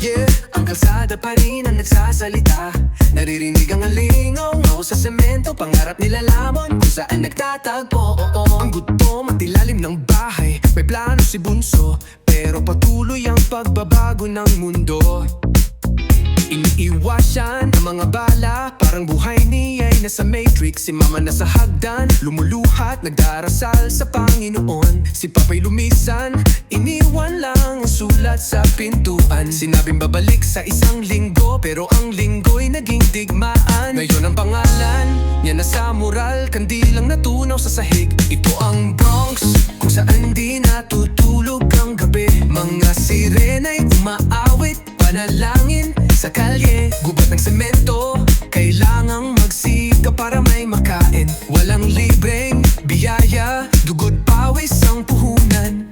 Yeah, ang kalsada pa rin ang nagsasalita. Naririnig ang alingaw sa semento, pangarap nila lamon kung saan nagtatagpo. Ang gutom at ilalim ng bahay, may plano si Bunso, pero patuloy ang pagbabago ng mundo. Iniiwasan ang mga bala, parang buhay niya'y nasa Matrix. Si mama nasa hagdan, lumuluhat, nagdarasal sa Panginoon. Si papa'y lumisan, iniwan lang ang sulat sa pintuan. Sinabing babalik sa isang linggo, pero ang linggo'y naging digmaan. Ngayon ang pangalan niya nasa mural, kandilang natunaw sa sahig. Ito ang Bronx, kung saan di natutulog ang gabi. Mga sirena'y umaawit, panalangin sa kalye, gubat ng semento, kailangang magsikap para may makain. Walang libreng biyaya, dugo't pawis ang puhunan.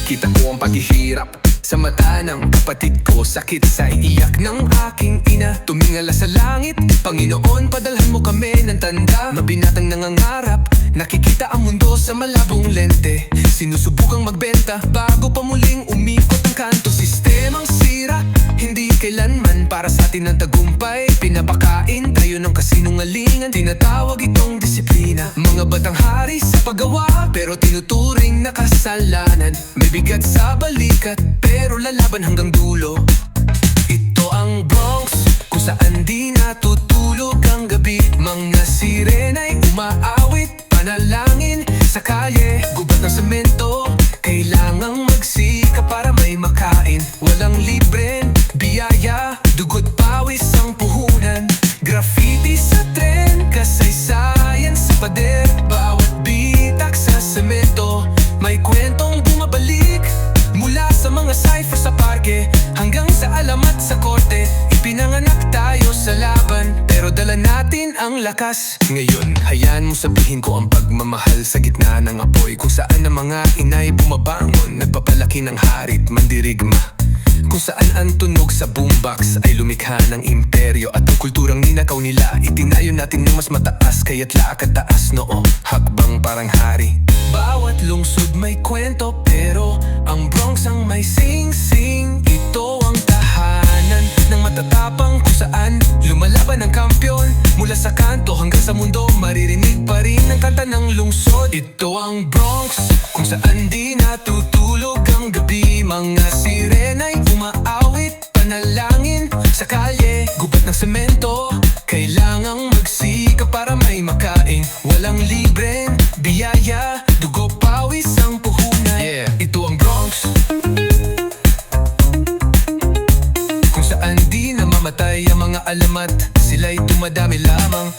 Kita ko ang paghihirap sa mata ng kapatid ko, sakit sa iyak ng aking ina. Tumingala sa langit, Panginoon, padalhan mo kami ng tanda. Mabinatang nangangarap, nakikita ang mundo sa malabong lente. Sinusubukang magbenta bago pa muling umikot ang kanto. Sistemang sira, hindi kailanman para sa atin ang tagumpay. Pinapakain tayo ng kasinungalingan, tinatawag itong disiplina. Mga batang hari sa paggawa, pero tinuturing na kasalanan. May bigat sa balikat, pero lalaban hanggang dulo. Ito ang Bronx, kung saan di natutulog ang gabi. Mga sirena'y umaawit, panalangin sa kalye, gubat ng semento, kailangang magsikap para may makain. Walang libreng biyaya, dugo't pawis ang puhunan. Graffiti sa tren, kasaysayan sa pader. Bawat bitak sa semento, may kwentong bumabalik. Mula sa mga cipher sa parke, hanggang sa alamat sa korte. Ipinanganak tayo sa laban, pero dala natin ang lakas. Ngayon, hayaan mo sabihin ko ang pagmamahal sa gitna ng apoy. Kung saan ang mga inay bumabangon, nagpapalaki ng harit, mandirigma. Kung saan ang tunog sa boombox ay lumikha ng imperyo. At ang kulturang ninakaw nila, itinayo natin ng mas mataas. Kaya't laakad taas noo, hakbang parang hari. Bawat lungsod may kwento, pero ang Bronx ang may sing-sing. Ito ang tahanan ng matatapang, kung saan lumalaban ang kampyon. Mula sa kanto hanggang sa mundo, maririnig pa rin ang kanta ng lungsod. Ito ang Bronx, kung saan di natutulog ang gabi. Mga sirena'y umaawit, panalangin sa kalye, gubat ng semento, kailangang magsikap para may makain. Walang libreng biyaya, dugo pawis ang puhunan. Ito ang Bronx, kung saan di namamatay ang mga alamat, sila'y dumadami lamang.